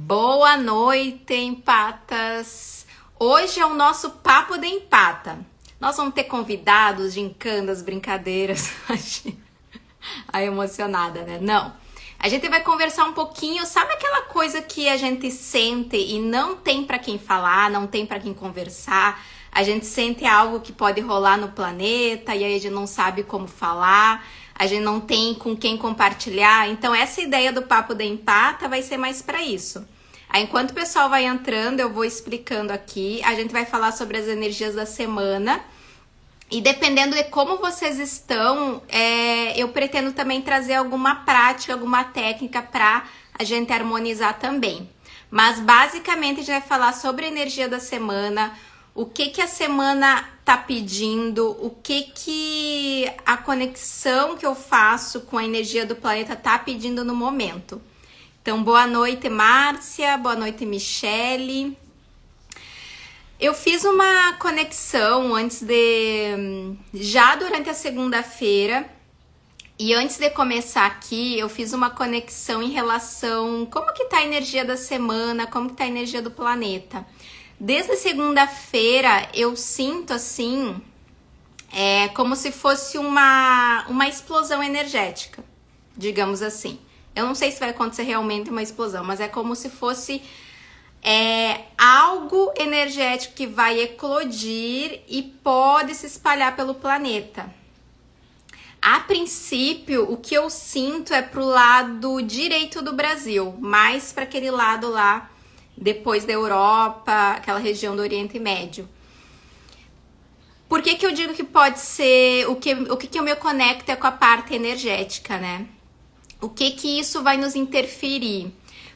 Boa noite, empatas! Hoje é o nosso Papo de Empata. Nós vamos ter convidados, gincanas, brincadeiras. Ai, emocionada, né? Não. A gente vai conversar um pouquinho, sabe aquela coisa que a gente sente e não tem pra quem falar, não tem pra quem conversar? A gente sente algo que pode rolar no planeta e aí a gente não sabe como falar, a gente não tem com quem compartilhar. Então essa ideia do Papo de Empata vai ser mais pra isso. Aí, enquanto o pessoal vai entrando, eu vou explicando aqui. A gente vai falar sobre as energias da semana. E dependendo de como vocês estão, eu pretendo também trazer alguma prática, alguma técnica para a gente harmonizar também. Mas basicamente a gente vai falar sobre a energia da semana, o que a semana tá pedindo, o que a conexão que eu faço com a energia do planeta tá pedindo no momento. Então, boa noite, Márcia, boa noite, Michele. Eu fiz uma conexão já durante a segunda-feira, e antes de começar aqui, eu fiz uma conexão em relação como que tá a energia da semana, como que tá a energia do planeta. Desde segunda-feira, eu sinto assim, como se fosse uma explosão energética, digamos assim. Eu não sei se vai acontecer realmente uma explosão, mas é como se fosse algo energético que vai eclodir e pode se espalhar pelo planeta. A princípio, o que eu sinto é pro lado direito do Brasil, mais para aquele lado lá, depois da Europa, aquela região do Oriente Médio. Por que eu digo que pode ser, o que eu me conecto é com a parte energética, né? O que isso vai nos interferir?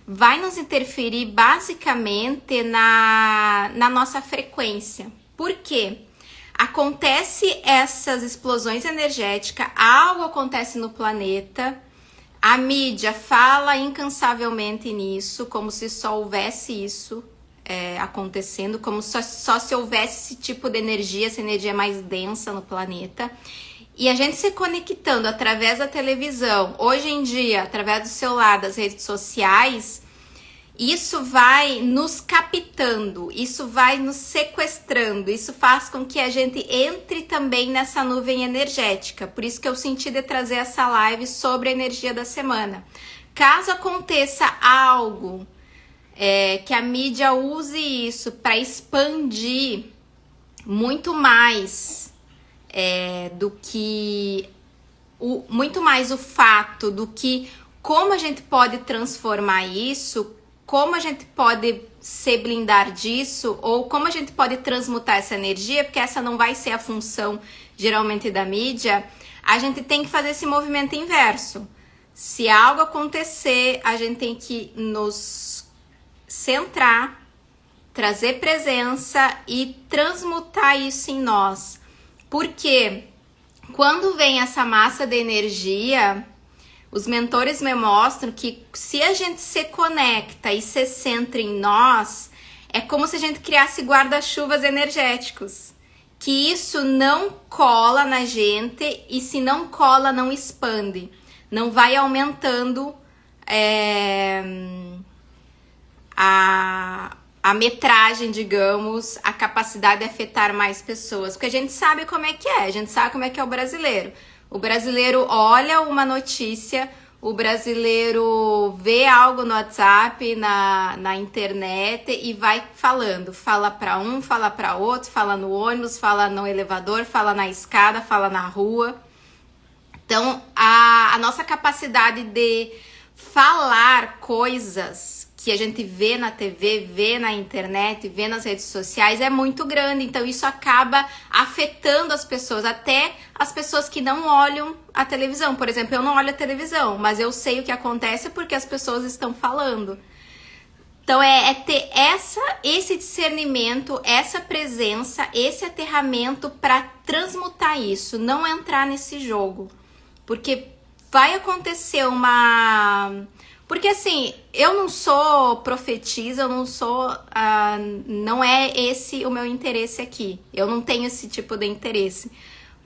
Vai nos interferir basicamente na nossa frequência. Por quê? Acontece essas explosões energéticas, algo acontece no planeta, a mídia fala incansavelmente nisso, como se só houvesse isso acontecendo, como só se houvesse esse tipo de energia, essa energia mais densa no planeta. E a gente se conectando através da televisão, hoje em dia, através do celular, das redes sociais, isso vai nos captando, isso vai nos sequestrando, isso faz com que a gente entre também nessa nuvem energética. Por isso que eu senti de trazer essa live sobre a energia da semana. Caso aconteça algo que a mídia use isso para expandir muito mais muito mais o fato do que como a gente pode transformar isso, como a gente pode se blindar disso, ou como a gente pode transmutar essa energia, porque essa não vai ser a função geralmente da mídia. A gente tem que fazer esse movimento inverso. Se algo acontecer, a gente tem que nos centrar, trazer presença e transmutar isso em nós. Porque quando vem essa massa de energia, os mentores me mostram que se a gente se conecta e se centra em nós, é como se a gente criasse guarda-chuvas energéticos. Que isso não cola na gente e se não cola, não expande. Não vai aumentando a metragem, digamos, a capacidade de afetar mais pessoas. Porque a gente sabe como é que é, a gente sabe como é que é o brasileiro. O brasileiro olha uma notícia, o brasileiro vê algo no WhatsApp, na internet e vai falando. Fala para um, fala para outro, fala no ônibus, fala no elevador, fala na escada, fala na rua. Então, a nossa capacidade de falar coisas que a gente vê na TV, vê na internet, vê nas redes sociais é muito grande. Então isso acaba afetando as pessoas, até as pessoas que não olham a televisão. Por exemplo, eu não olho a televisão, mas eu sei o que acontece porque as pessoas estão falando. Então é ter esse discernimento, essa presença, esse aterramento para transmutar isso, não entrar nesse jogo. Porque vai acontecer Porque assim, eu não sou profetisa, eu não sou... não é esse o meu interesse aqui. Eu não tenho esse tipo de interesse.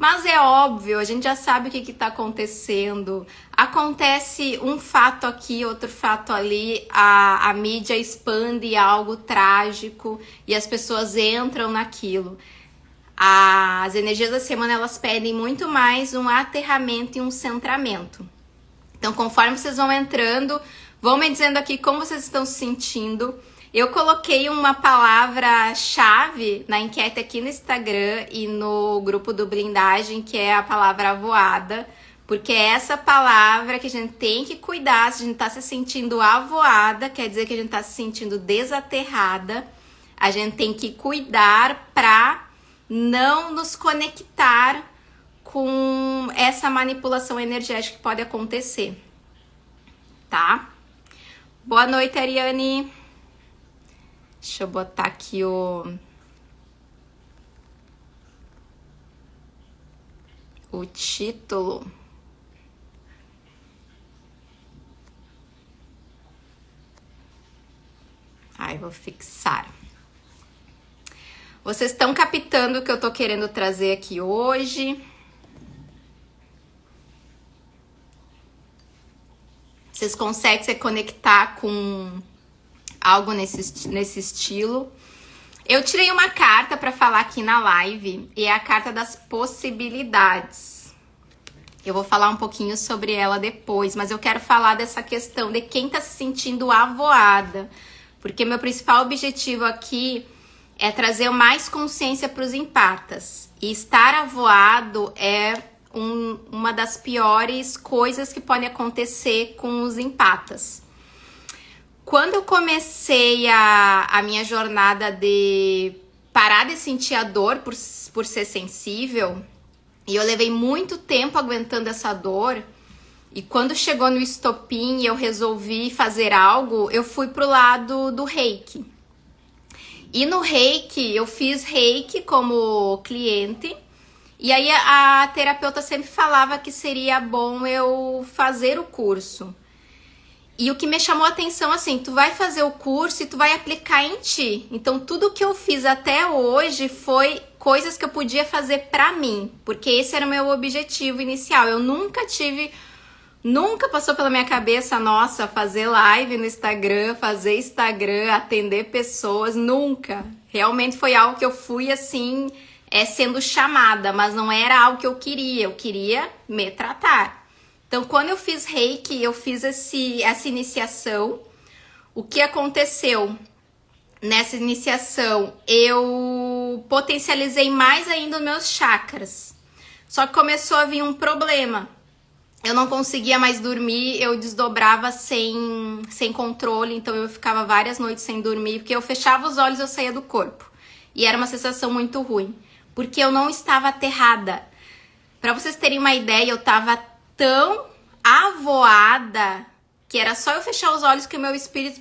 Mas é óbvio, a gente já sabe o que está acontecendo. Acontece um fato aqui, outro fato ali, a mídia expande algo trágico e as pessoas entram naquilo. As energias da semana, elas pedem muito mais um aterramento e um centramento. Então, conforme vocês vão entrando, vão me dizendo aqui como vocês estão se sentindo. Eu coloquei uma palavra-chave na enquete aqui no Instagram e no grupo do Blindagem, que é a palavra avoada, porque é essa palavra que a gente tem que cuidar. Se a gente tá se sentindo avoada, quer dizer que a gente tá se sentindo desaterrada. A gente tem que cuidar para não nos conectar com essa manipulação energética que pode acontecer, tá? Boa noite, Ariane. Deixa eu botar aqui o título. Aí, vou fixar. Vocês estão captando o que eu tô querendo trazer aqui hoje? Vocês conseguem se conectar com algo nesse estilo? Eu tirei uma carta para falar aqui na live e é a carta das possibilidades. Eu vou falar um pouquinho sobre ela depois, mas eu quero falar dessa questão de quem tá se sentindo avoada, porque meu principal objetivo aqui é trazer mais consciência para os empatas. E estar avoado é uma das piores coisas que pode acontecer com os empatas. Quando eu comecei a minha jornada de parar de sentir a dor por ser sensível, e eu levei muito tempo aguentando essa dor, e quando chegou no estopim e eu resolvi fazer algo, eu fui pro lado do reiki. E no reiki, eu fiz reiki como cliente, e aí a terapeuta sempre falava que seria bom eu fazer o curso. E o que me chamou a atenção, assim, tu vai fazer o curso e tu vai aplicar em ti. Então, tudo que eu fiz até hoje foi coisas que eu podia fazer pra mim, porque esse era o meu objetivo inicial. Eu nunca passou pela minha cabeça, nossa, fazer live no Instagram, atender pessoas, nunca. Realmente foi algo que eu fui, assim, sendo chamada, mas não era algo que eu queria me tratar. Então, quando eu fiz reiki, eu fiz essa iniciação. O que aconteceu nessa iniciação? Eu potencializei mais ainda os meus chakras. Só que começou a vir um problema. Eu não conseguia mais dormir, eu desdobrava sem controle, então eu ficava várias noites sem dormir, porque eu fechava os olhos e eu saía do corpo. E era uma sensação muito ruim, porque eu não estava aterrada. Para vocês terem uma ideia, eu estava tão avoada que era só eu fechar os olhos que o meu espírito,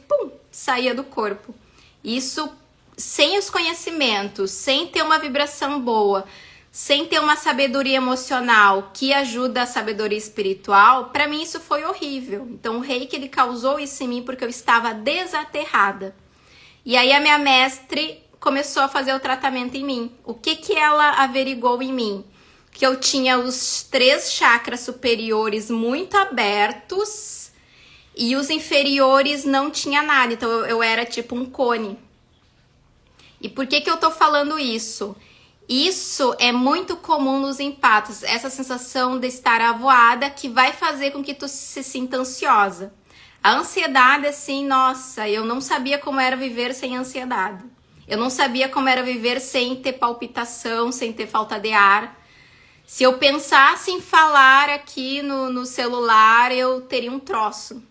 saía do corpo. Isso sem os conhecimentos, sem ter uma vibração boa, sem ter uma sabedoria emocional que ajuda a sabedoria espiritual, para mim isso foi horrível. Então o reiki, ele causou isso em mim porque eu estava desaterrada. E aí a minha mestre começou a fazer o tratamento em mim. O que ela averigou em mim? Que eu tinha os 3 chakras superiores muito abertos e os inferiores não tinha nada. Então eu era tipo um cone. E por que eu tô falando isso? Isso é muito comum nos empatas, essa sensação de estar avoada que vai fazer com que tu se sinta ansiosa. A ansiedade, assim, nossa, eu não sabia como era viver sem ansiedade. Eu não sabia como era viver sem ter palpitação, sem ter falta de ar. Se eu pensasse em falar aqui no celular, eu teria um troço.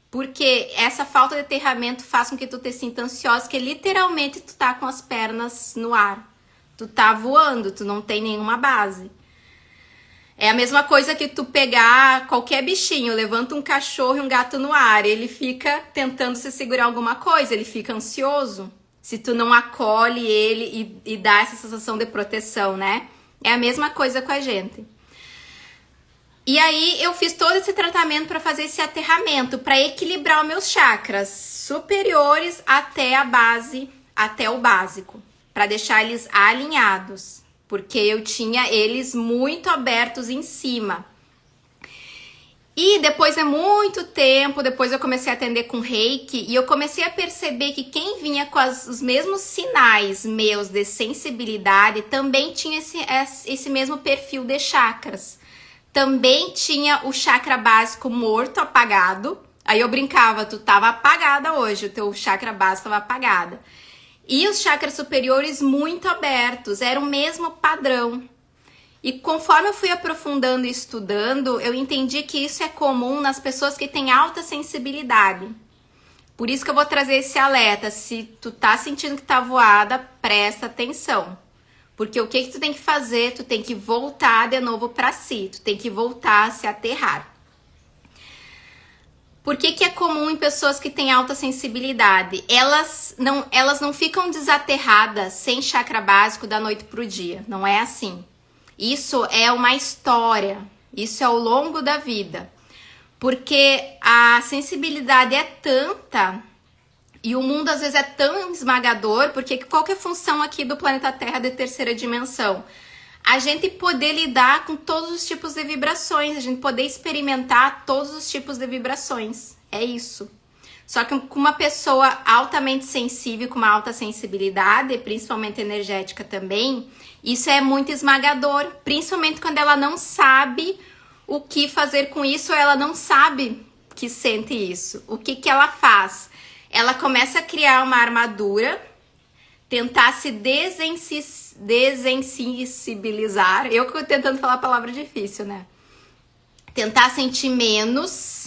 Porque essa falta de aterramento faz com que tu te sinta ansiosa, que literalmente tu tá com as pernas no ar. Tu tá voando, tu não tem nenhuma base. É a mesma coisa que tu pegar qualquer bichinho, levanta um cachorro e um gato no ar, ele fica tentando se segurar alguma coisa, ele fica ansioso. Se tu não acolhe ele e dá essa sensação de proteção, né? É a mesma coisa com a gente. E aí eu fiz todo esse tratamento para fazer esse aterramento, para equilibrar os meus chakras superiores até a base, até o básico, para deixar eles alinhados, porque eu tinha eles muito abertos em cima. E depois de muito tempo, depois eu comecei a atender com Reiki e eu comecei a perceber que quem vinha com os mesmos sinais meus de sensibilidade também tinha esse mesmo perfil de chakras. Também tinha o chakra básico morto, apagado. Aí eu brincava, tu tava apagada hoje, o teu chakra básico tava apagada. E os chakras superiores muito abertos, era o mesmo padrão. E conforme eu fui aprofundando e estudando, eu entendi que isso é comum nas pessoas que têm alta sensibilidade. Por isso que eu vou trazer esse alerta. Se tu tá sentindo que tá voada, presta atenção. Porque o que tu tem que fazer? Tu tem que voltar de novo para si. Tu tem que voltar a se aterrar. Por que é comum em pessoas que têm alta sensibilidade? Elas não ficam desaterradas sem chakra básico da noite pro dia. Não é assim. Isso é uma história, isso é ao longo da vida, porque a sensibilidade é tanta e o mundo às vezes é tão esmagador, porque qual que é a função aqui do planeta Terra de terceira dimensão? A gente poder lidar com todos os tipos de vibrações, a gente poder experimentar todos os tipos de vibrações, é isso. Só que com uma pessoa altamente sensível, com uma alta sensibilidade, principalmente energética também, isso é muito esmagador, principalmente quando ela não sabe o que fazer com isso, ou ela não sabe que sente isso. O que ela faz? Ela começa a criar uma armadura, tentar se desensibilizar. Eu que tô tentando falar a palavra difícil, né? Tentar sentir menos.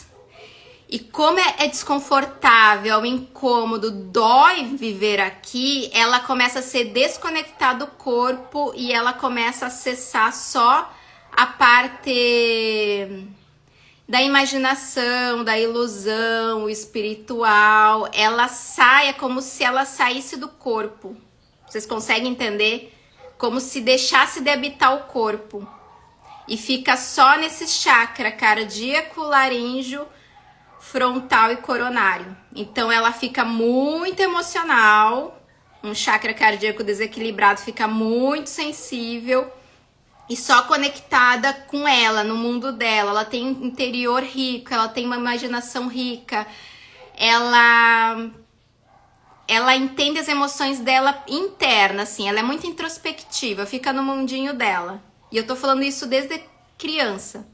E como é desconfortável, é um incômodo, dói viver aqui, ela começa a se desconectar do corpo e ela começa a acessar só a parte da imaginação, da ilusão, o espiritual. Ela sai, é como se ela saísse do corpo. Vocês conseguem entender? Como se deixasse de habitar o corpo. E fica só nesse chakra cardíaco, laríngeo, frontal e coronário. Então ela fica muito emocional, um chakra cardíaco desequilibrado fica muito sensível e só conectada com ela, no mundo dela. Ela tem um interior rico, ela tem uma imaginação rica, ela entende as emoções dela interna, assim, ela é muito introspectiva, fica no mundinho dela. E eu tô falando isso desde criança.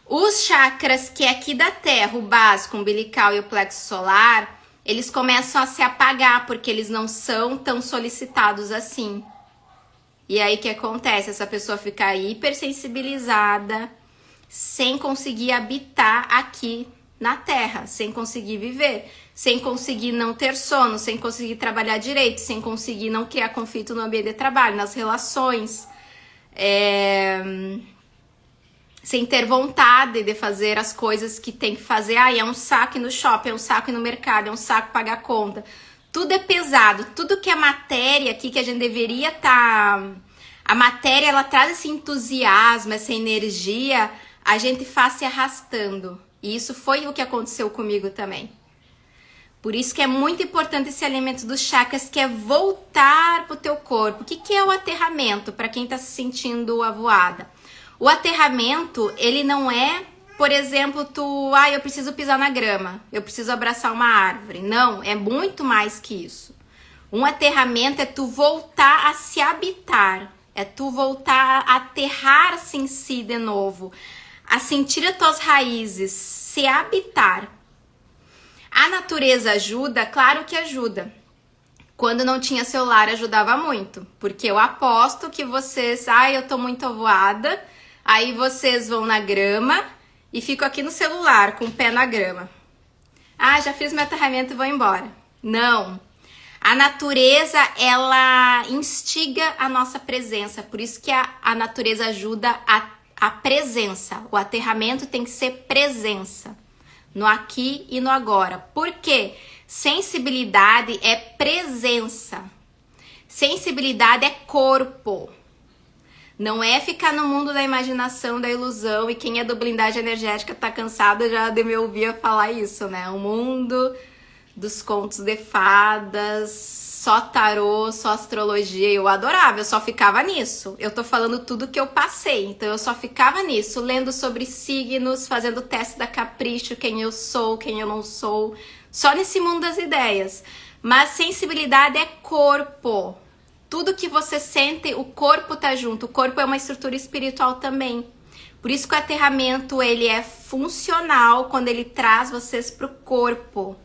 Os chakras que é aqui da Terra, o básico, o umbilical e o plexo solar, eles começam a se apagar porque eles não são tão solicitados assim. E aí o que acontece? Essa pessoa fica hipersensibilizada, sem conseguir habitar aqui na Terra, sem conseguir viver, sem conseguir não ter sono, sem conseguir trabalhar direito, sem conseguir não criar conflito no ambiente de trabalho, nas relações, sem ter vontade de fazer as coisas que tem que fazer. É um saco ir no shopping, é um saco ir no mercado, é um saco pagar conta. Tudo é pesado, tudo que é matéria aqui que a gente deveria estar... A matéria, ela traz esse entusiasmo, essa energia, a gente faz se arrastando. E isso foi o que aconteceu comigo também. Por isso que é muito importante esse alimento dos chakras, que é voltar pro teu corpo. O que é o aterramento, para quem tá se sentindo avoada? O aterramento, ele não é, por exemplo, eu preciso pisar na grama, eu preciso abraçar uma árvore. Não, é muito mais que isso. Um aterramento é tu voltar a se habitar, é tu voltar a aterrar-se em si de novo, a sentir as tuas raízes, se habitar. A natureza ajuda? Claro que ajuda. Quando não tinha celular, ajudava muito, porque eu aposto que vocês, eu tô muito avoada, aí vocês vão na grama e ficam aqui no celular, com o pé na grama. Já fiz meu aterramento e vou embora. Não. A natureza, ela instiga a nossa presença, por isso que a natureza ajuda a presença. O aterramento tem que ser presença, no aqui e no agora. Por quê? Sensibilidade é presença. Sensibilidade é corpo. Não é ficar no mundo da imaginação, da ilusão. E quem é do blindagem energética tá cansado já de me ouvir falar isso, né? O mundo dos contos de fadas, só tarô, só astrologia. Eu adorava, eu só ficava nisso. Eu tô falando tudo que eu passei, então eu só ficava nisso, lendo sobre signos, fazendo teste da Capricho, quem eu sou, quem eu não sou, só nesse mundo das ideias. Mas sensibilidade é corpo. Tudo que você sente, o corpo tá junto. O corpo é uma estrutura espiritual também. Por isso que o aterramento, ele é funcional quando ele traz vocês pro corpo.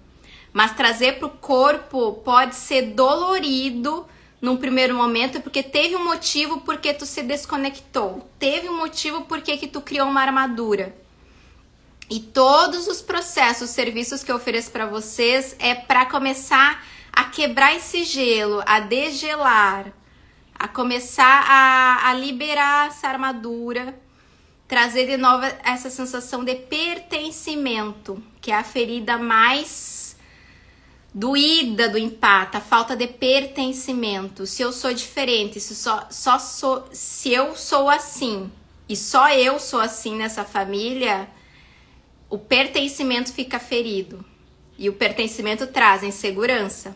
Mas trazer pro corpo pode ser dolorido num primeiro momento, porque teve um motivo porque tu se desconectou. Teve um motivo porque que tu criou uma armadura. E todos os processos, serviços que eu ofereço para vocês é para começar a quebrar esse gelo, a degelar, a começar a liberar essa armadura, trazer de novo essa sensação de pertencimento, que é a ferida mais doída do empate, a falta de pertencimento. Se eu sou diferente, se eu sou assim e só eu sou assim nessa família, o pertencimento fica ferido. E o pertencimento traz insegurança.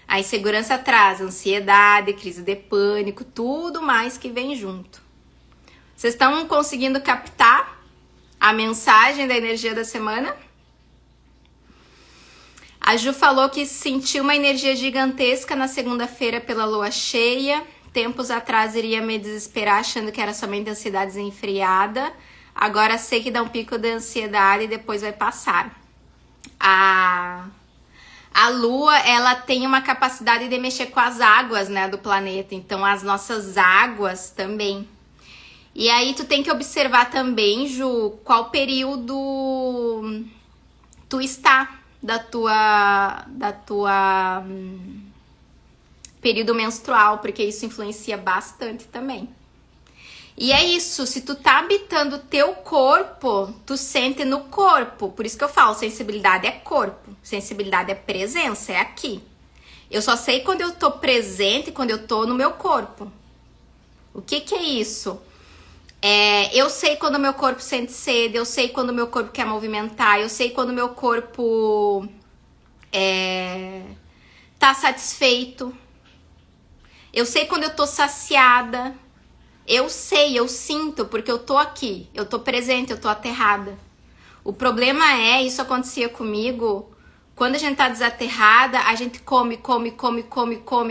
A insegurança traz ansiedade, crise de pânico, tudo mais que vem junto. Vocês estão conseguindo captar a mensagem da energia da semana? A Ju falou que sentiu uma energia gigantesca na segunda-feira pela lua cheia. Tempos atrás iria me desesperar achando que era somente ansiedade desenfreada. Agora sei que dá um pico de ansiedade e depois vai passar. A lua, ela tem uma capacidade de mexer com as águas, né, do planeta. Então as nossas águas também. E aí tu tem que observar também, Ju, qual período tu está da tua período menstrual, porque isso influencia bastante também. E é isso, se tu tá habitando o teu corpo, tu sente no corpo. Por isso que eu falo, sensibilidade é corpo, sensibilidade é presença, é aqui. Eu só sei quando eu tô presente, quando eu tô no meu corpo. O que que é isso? Eu sei quando o meu corpo sente sede, eu sei quando o meu corpo quer movimentar, eu sei quando o meu corpo tá satisfeito, eu sei quando eu tô saciada, eu sei, eu sinto, porque eu tô aqui, eu tô presente, eu tô aterrada. O problema isso acontecia comigo, quando a gente tá desaterrada, a gente come,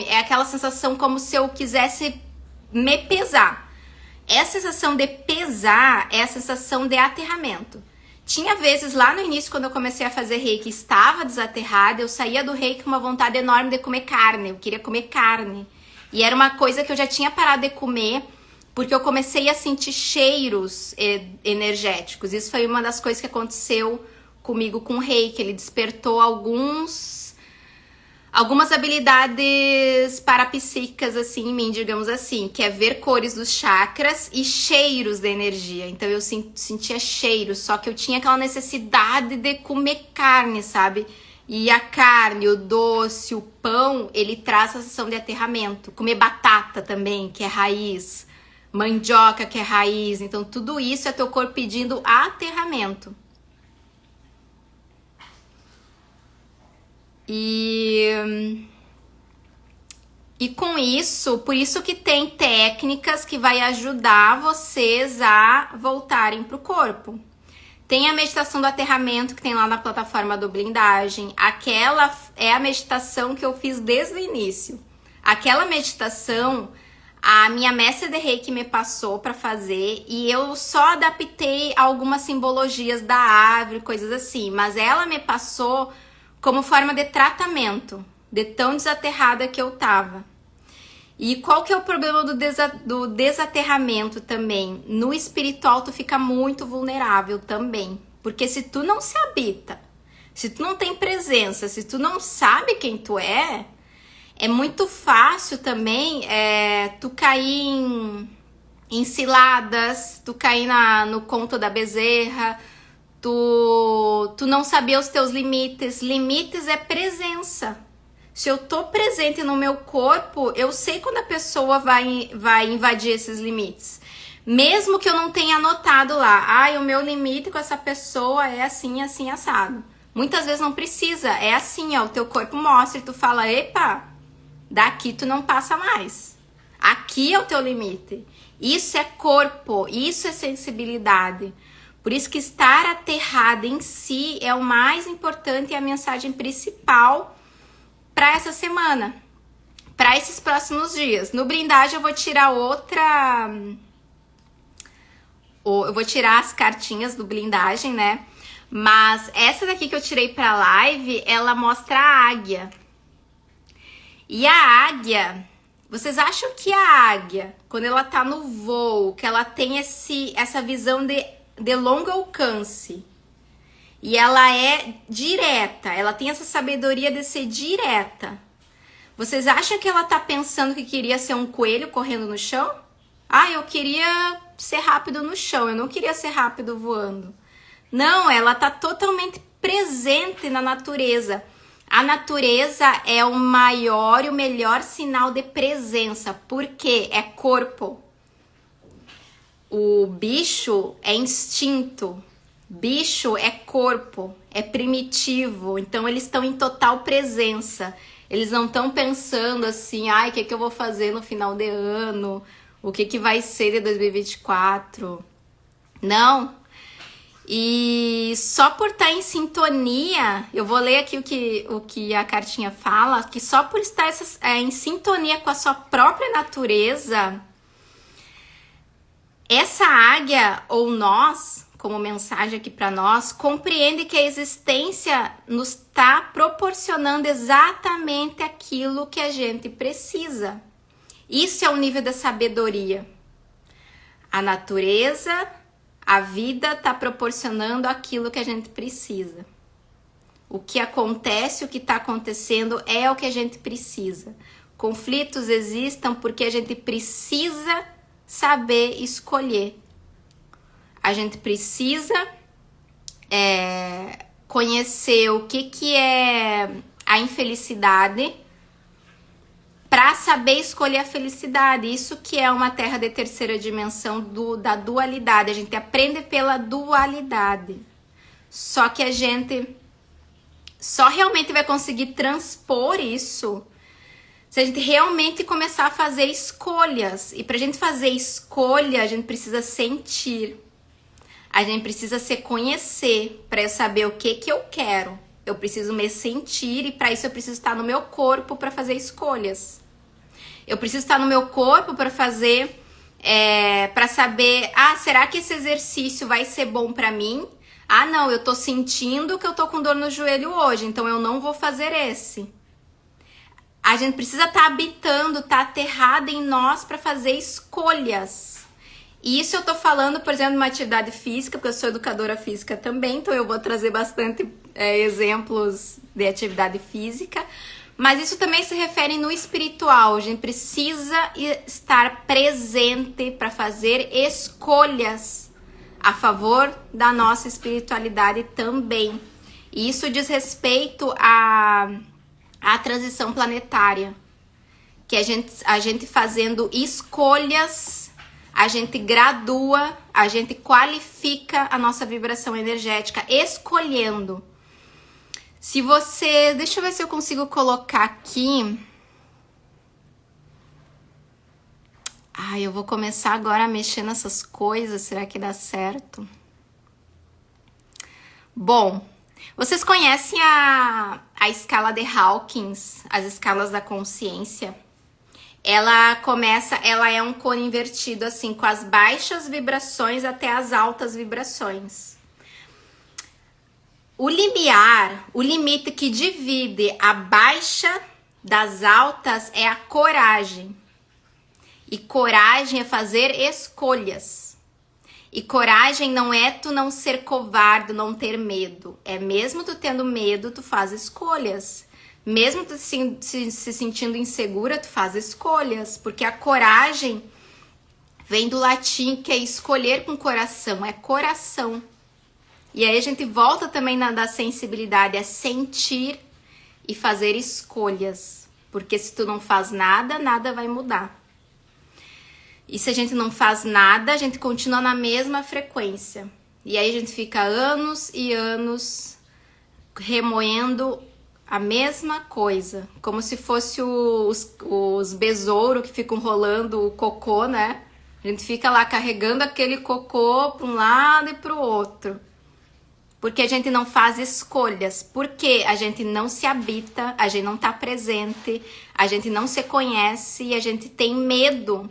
é aquela sensação como se eu quisesse me pesar. Essa sensação de pesar é a sensação de aterramento. Tinha vezes lá no início, quando eu comecei a fazer reiki, estava desaterrada, eu saía do reiki com uma vontade enorme de comer carne, eu queria comer carne. E era uma coisa que eu já tinha parado de comer, porque eu comecei a sentir cheiros energéticos. Isso foi uma das coisas que aconteceu comigo com o reiki, ele despertou algumas habilidades parapsíquicas assim em mim, digamos assim, que é ver cores dos chakras e cheiros da energia. Então eu sentia cheiros, só que eu tinha aquela necessidade de comer carne, sabe? E a carne, o doce, o pão, ele traz a sensação de aterramento. Comer batata também, que é raiz, mandioca, que é raiz. Então tudo isso é teu corpo pedindo aterramento. E com isso, por isso que tem técnicas que vai ajudar vocês a voltarem pro corpo. Tem a meditação do aterramento que tem lá na plataforma do Blindagem. Aquela é a meditação que eu fiz desde o início. Aquela meditação, a minha mestra de Reiki me passou para fazer e eu só adaptei algumas simbologias da árvore, coisas assim. Mas ela me passou como forma de tratamento, de tão desaterrada que eu tava. E qual que é o problema do desaterramento também? No espiritual tu fica muito vulnerável também, porque se tu não se habita, se tu não tem presença, se tu não sabe quem tu é muito fácil também tu cair em ciladas, tu cair no conto da bezerra, tu não saber os teus limites. Limites é presença. Se eu tô presente no meu corpo, eu sei quando a pessoa vai invadir esses limites. Mesmo que eu não tenha anotado lá, o meu limite com essa pessoa é assim, assim, assado. Muitas vezes não precisa, é assim, ó, o teu corpo mostra e tu fala, epa, Daqui tu não passa mais. Aqui é o teu limite. Isso é corpo, isso é sensibilidade. Por isso que estar aterrada em si é o mais importante e a mensagem principal para essa semana, para esses próximos dias. No brindagem eu vou tirar eu vou tirar as cartinhas do blindagem, né? Mas essa daqui que eu tirei pra live, ela mostra a águia. E a águia, vocês acham que a águia, quando ela tá no voo, que ela tem essa visão de longo alcance, e ela é direta, ela tem essa sabedoria de ser direta, vocês acham que ela tá pensando que queria ser um coelho correndo no chão? Ah, eu queria ser rápido no chão, eu não queria ser rápido voando. Não, ela tá totalmente presente na natureza. A natureza é o maior e o melhor sinal de presença, porque é corpo. O bicho é instinto, bicho é corpo, é primitivo, então eles estão em total presença. Eles não estão pensando assim, ai, o que eu vou fazer no final de ano? O que vai ser de 2024? Não. E só por estar em sintonia, eu vou ler aqui o que a cartinha fala, que só por estar em sintonia com a sua própria natureza, essa águia, ou nós, como mensagem aqui para nós, compreende que a existência nos está proporcionando exatamente aquilo que a gente precisa. Isso é o nível da sabedoria. A natureza, a vida está proporcionando aquilo que a gente precisa. O que acontece, o que está acontecendo é o que a gente precisa. Conflitos existem porque a gente precisa saber escolher. A gente precisa conhecer o que é a infelicidade para saber escolher a felicidade. Isso que é uma terra de terceira dimensão da dualidade. A gente aprende pela dualidade. Só que a gente só realmente vai conseguir transpor isso se a gente realmente começar a fazer escolhas. E pra gente fazer escolha, a gente precisa sentir. A gente precisa se conhecer para eu saber o que eu quero. Eu preciso me sentir e para isso eu preciso estar no meu corpo para fazer escolhas. Eu preciso estar no meu corpo para fazer, para saber, será que esse exercício vai ser bom para mim? Ah, não, eu tô sentindo que eu tô com dor no joelho hoje, então eu não vou fazer esse. A gente precisa estar habitando, estar aterrada em nós para fazer escolhas. E isso eu tô falando, por exemplo, de uma atividade física, porque eu sou educadora física também, então eu vou trazer bastante exemplos de atividade física. Mas isso também se refere no espiritual. A gente precisa estar presente para fazer escolhas a favor da nossa espiritualidade também. E isso diz respeito à transição planetária. Que a gente fazendo escolhas, a gente gradua, a gente qualifica a nossa vibração energética, escolhendo. Se você... Deixa eu ver se eu consigo colocar aqui. Eu vou começar agora a mexer nessas coisas. Será que dá certo? Bom, vocês conhecem a escala de Hawkins, as escalas da consciência? Ela é um cone invertido, assim, com as baixas vibrações até as altas vibrações. O limiar, o limite que divide a baixa das altas é a coragem. E coragem é fazer escolhas. E coragem não é tu não ser covarde, não ter medo. É mesmo tu tendo medo, tu faz escolhas. Mesmo tu se sentindo insegura, tu faz escolhas. Porque a coragem vem do latim, que é escolher com coração. É coração. E aí a gente volta também da sensibilidade, é sentir e fazer escolhas. Porque se tu não faz nada, nada vai mudar. E se a gente não faz nada, a gente continua na mesma frequência. E aí a gente fica anos e anos remoendo A mesma coisa, como se fosse os besouros que ficam rolando o cocô, né? A gente fica lá carregando aquele cocô para um lado e para o outro. Porque a gente não faz escolhas, porque a gente não se habita, a gente não tá presente, a gente não se conhece e a gente tem medo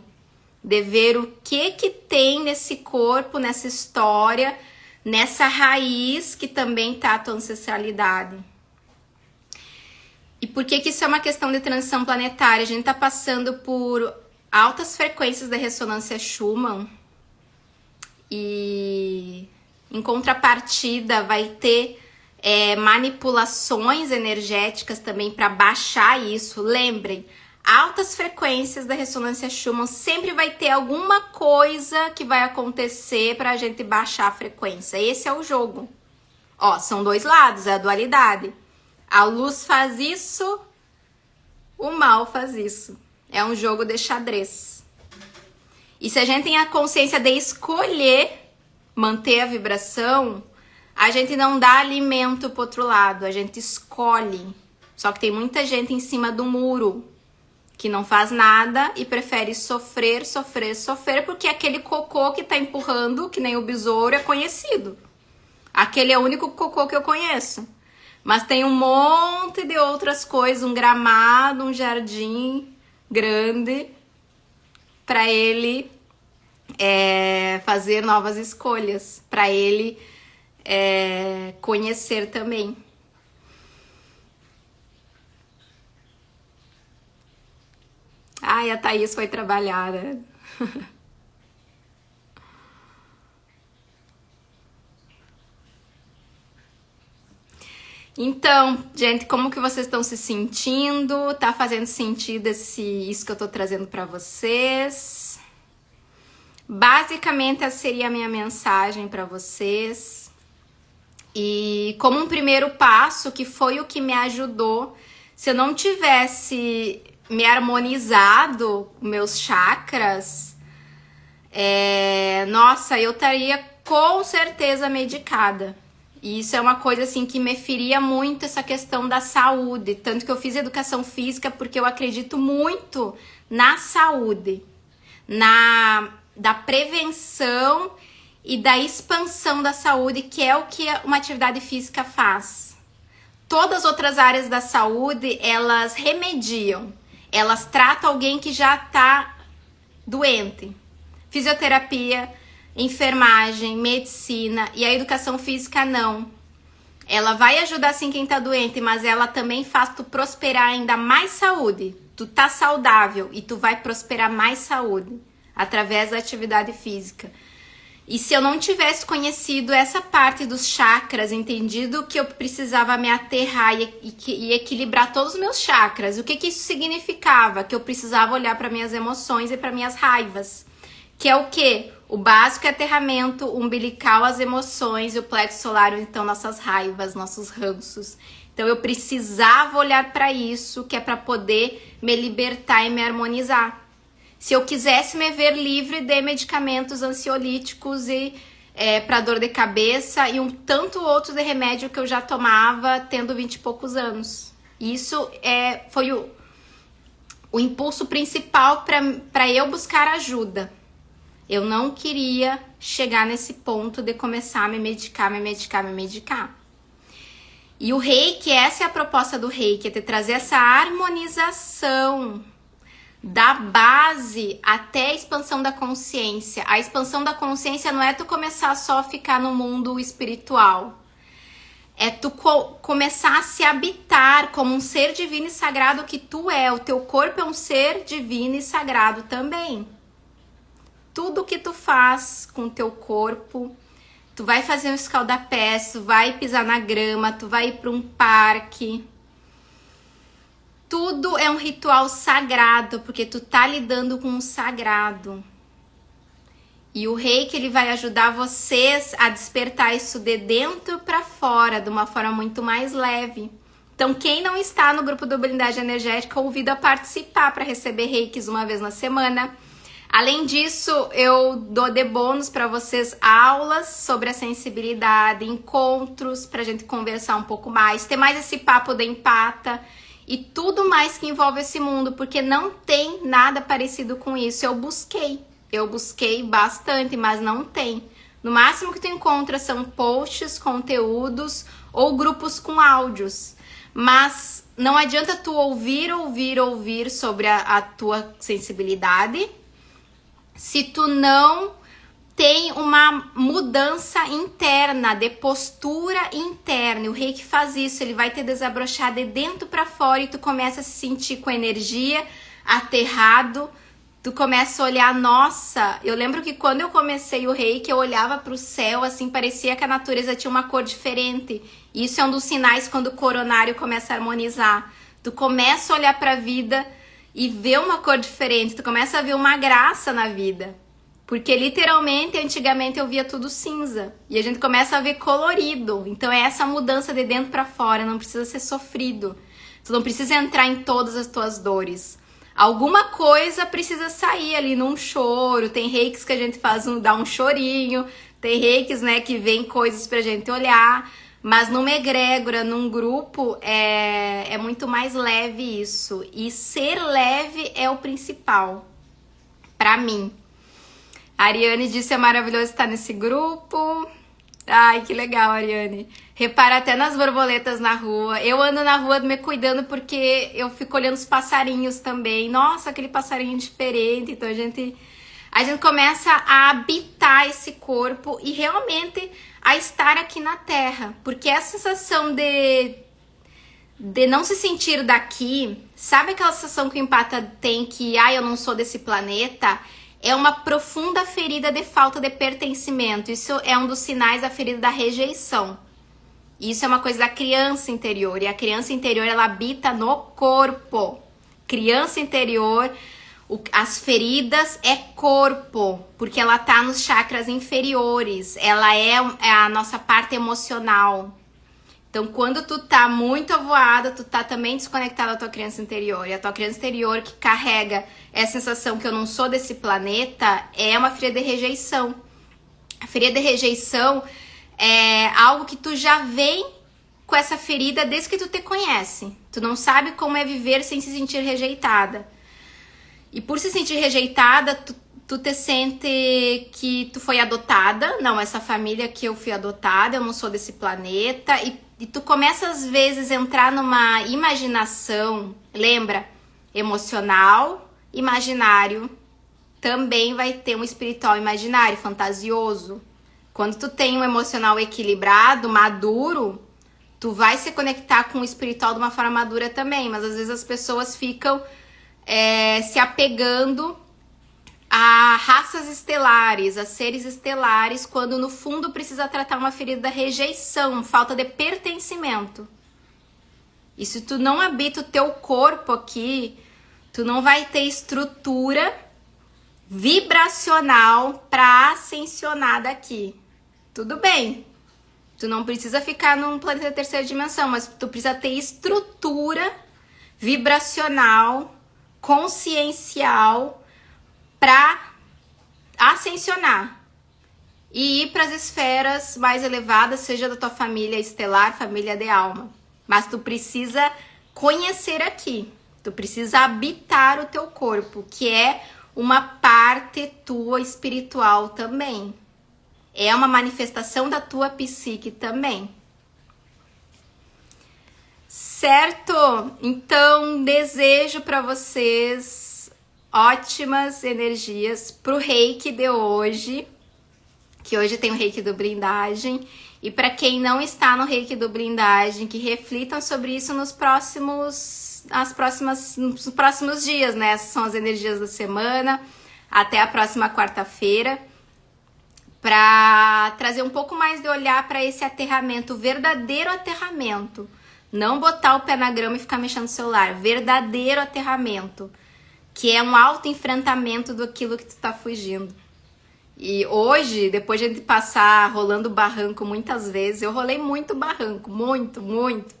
de ver o que tem nesse corpo, nessa história, nessa raiz que também tá a tua ancestralidade. E por que isso é uma questão de transição planetária? A gente tá passando por altas frequências da ressonância Schumann e em contrapartida vai ter manipulações energéticas também para baixar isso. Lembrem, altas frequências da ressonância Schumann sempre vai ter alguma coisa que vai acontecer para a gente baixar a frequência. Esse é o jogo. Ó, são dois lados, é a dualidade. A luz faz isso, o mal faz isso. É um jogo de xadrez. E se a gente tem a consciência de escolher manter a vibração, a gente não dá alimento pro outro lado, a gente escolhe. Só que tem muita gente em cima do muro que não faz nada e prefere sofrer, sofrer, sofrer, porque aquele cocô que tá empurrando, que nem o besouro, é conhecido. Aquele é o único cocô que eu conheço. Mas tem um monte de outras coisas, um gramado, um jardim grande para ele fazer novas escolhas, para ele conhecer também. Ai, a Thaís foi trabalhada. Então, gente, como que vocês estão se sentindo? Tá fazendo sentido isso que eu tô trazendo para vocês? Basicamente, essa seria a minha mensagem para vocês. E como um primeiro passo, que foi o que me ajudou, se eu não tivesse me harmonizado meus chakras, nossa, eu estaria com certeza medicada. E isso é uma coisa assim que me feria muito, essa questão da saúde. Tanto que eu fiz educação física porque eu acredito muito na saúde, da prevenção e da expansão da saúde, que é o que uma atividade física faz. Todas as outras áreas da saúde, elas remediam, elas tratam alguém que já está doente. Fisioterapia, enfermagem, medicina, e a educação física não. Ela vai ajudar sim quem tá doente, mas ela também faz tu prosperar ainda mais saúde. Tu tá saudável e tu vai prosperar mais saúde através da atividade física. E se eu não tivesse conhecido essa parte dos chakras, entendido que eu precisava me aterrar e equilibrar todos os meus chakras, o que isso significava? Que eu precisava olhar para minhas emoções e para minhas raivas. Que é o quê? O básico é aterramento umbilical, as emoções, e o plexo solar, então nossas raivas, nossos ranços. Então eu precisava olhar para isso, que é para poder me libertar e me harmonizar. Se eu quisesse me ver livre de medicamentos ansiolíticos e para dor de cabeça e um tanto outro de remédio que eu já tomava tendo 20 e poucos anos. Isso foi o impulso principal para eu buscar ajuda. Eu não queria chegar nesse ponto de começar a me medicar. E o Reiki, essa é a proposta do Reiki, é te trazer essa harmonização da base até a expansão da consciência. A expansão da consciência não é tu começar só a ficar no mundo espiritual. É tu começar a se habitar como um ser divino e sagrado que tu é. O teu corpo é um ser divino e sagrado também. Tudo que tu faz com o teu corpo, tu vai fazer um escaldapés, tu vai pisar na grama, tu vai ir para um parque. Tudo é um ritual sagrado, porque tu tá lidando com o sagrado. E o Reiki, ele vai ajudar vocês a despertar isso de dentro para fora, de uma forma muito mais leve. Então, quem não está no grupo do Blindagem Energética, convido a participar para receber reikis uma vez na semana. Além disso, eu dou de bônus para vocês aulas sobre a sensibilidade, encontros pra gente conversar um pouco mais, ter mais esse papo da empata e tudo mais que envolve esse mundo, porque não tem nada parecido com isso. Eu busquei bastante, mas não tem. No máximo que tu encontra são posts, conteúdos ou grupos com áudios. Mas não adianta tu ouvir sobre a tua sensibilidade se tu não tem uma mudança interna, de postura interna. E o Reiki faz isso, ele vai te desabrochar de dentro para fora e tu começa a se sentir com energia, aterrado. Tu começa a olhar, nossa, eu lembro que quando eu comecei o Reiki, eu olhava para o céu, assim, parecia que a natureza tinha uma cor diferente. Isso é um dos sinais quando o coronário começa a harmonizar. Tu começa a olhar para a vida e ver uma cor diferente, tu começa a ver uma graça na vida. Porque literalmente, antigamente eu via tudo cinza. E a gente começa a ver colorido. Então é essa mudança de dentro para fora, não precisa ser sofrido. Tu não precisa entrar em todas as tuas dores. Alguma coisa precisa sair ali num choro. Tem reikis que a gente dá um chorinho. Tem reikis, né, que vem coisas pra gente olhar. Mas numa egrégora, num grupo, é muito mais leve isso. E ser leve é o principal, pra mim. A Ariane disse, é maravilhoso estar nesse grupo. Ai, que legal, Ariane. Repara até nas borboletas na rua. Eu ando na rua me cuidando porque eu fico olhando os passarinhos também. Nossa, aquele passarinho diferente. Então a gente começa a habitar esse corpo e realmente a estar aqui na Terra. Porque essa sensação de não se sentir daqui, sabe aquela sensação que o empata tem que, eu não sou desse planeta? É uma profunda ferida de falta de pertencimento. Isso é um dos sinais da ferida da rejeição. Isso é uma coisa da criança interior. E a criança interior, ela habita no corpo. Criança interior, as feridas é corpo. Porque ela tá nos chakras inferiores. Ela é a nossa parte emocional. Então, quando tu tá muito avoada, tu tá também desconectado da tua criança interior. E a tua criança interior que carrega essa sensação que eu não sou desse planeta é uma ferida de rejeição. A ferida de rejeição é algo que tu já vem com essa ferida desde que tu te conhece. Tu não sabe como é viver sem se sentir rejeitada. E por se sentir rejeitada, tu te sente que tu foi adotada. Não, essa família que eu fui adotada, eu não sou desse planeta. E tu começa às vezes a entrar numa imaginação, lembra? Emocional, imaginário. Também vai ter um espiritual imaginário, fantasioso. Quando tu tem um emocional equilibrado, maduro, tu vai se conectar com o espiritual de uma forma madura também. Mas às vezes as pessoas ficam se apegando a raças estelares, a seres estelares, quando no fundo precisa tratar uma ferida da rejeição, falta de pertencimento. E se tu não habita o teu corpo aqui, tu não vai ter estrutura vibracional para ascensionar daqui. Tudo bem, tu não precisa ficar num planeta de terceira dimensão, mas tu precisa ter estrutura vibracional, consciencial, para ascensionar e ir para as esferas mais elevadas, seja da tua família estelar, família de alma. Mas tu precisa conhecer aqui, tu precisa habitar o teu corpo, que é uma parte tua espiritual também. É uma manifestação da tua psique também. Certo? Então, desejo para vocês ótimas energias pro reiki de hoje, que hoje tem o reiki do blindagem. E para quem não está no reiki do blindagem, que reflitam sobre isso nos próximos dias, né? Essas são as energias da semana, até a próxima quarta-feira, para trazer um pouco mais de olhar para esse aterramento, o verdadeiro aterramento. Não botar o pé na grama e ficar mexendo no celular. Verdadeiro aterramento, que é um autoenfrentamento daquilo que tu tá fugindo. E hoje, depois de a gente passar rolando barranco muitas vezes, eu rolei muito barranco, muito.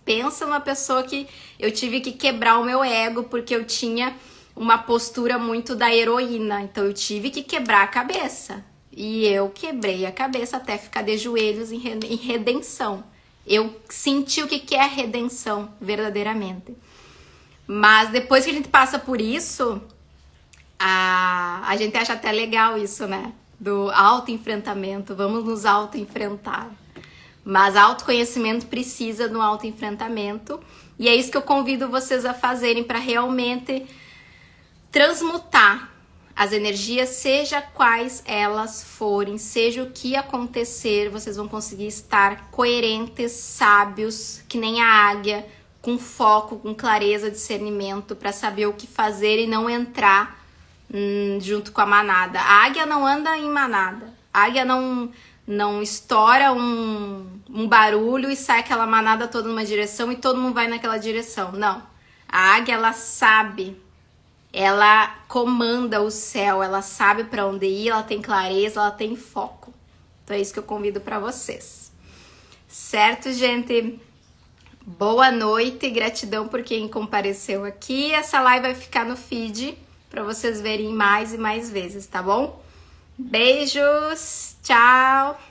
Pensa numa pessoa que eu tive que quebrar o meu ego, porque eu tinha uma postura muito da heroína. Então eu tive que quebrar a cabeça. E eu quebrei a cabeça até ficar de joelhos em redenção. Eu senti o que é a redenção verdadeiramente. Mas depois que a gente passa por isso, a gente acha até legal isso, né? Do autoenfrentamento. Vamos nos autoenfrentar. Mas autoconhecimento precisa do autoenfrentamento. E é isso que eu convido vocês a fazerem para realmente transmutar as energias, seja quais elas forem, seja o que acontecer, vocês vão conseguir estar coerentes, sábios, que nem a águia, com foco, com clareza, discernimento, para saber o que fazer e não entrar junto com a manada. A águia não anda em manada, a águia não estoura um barulho e sai aquela manada toda numa direção e todo mundo vai naquela direção. Não. A águia, ela sabe, ela comanda o céu, ela sabe para onde ir, ela tem clareza, ela tem foco. Então é isso que eu convido para vocês. Certo, gente? Boa noite, gratidão por quem compareceu aqui. Essa live vai ficar no feed para vocês verem mais e mais vezes, tá bom? Beijos, tchau!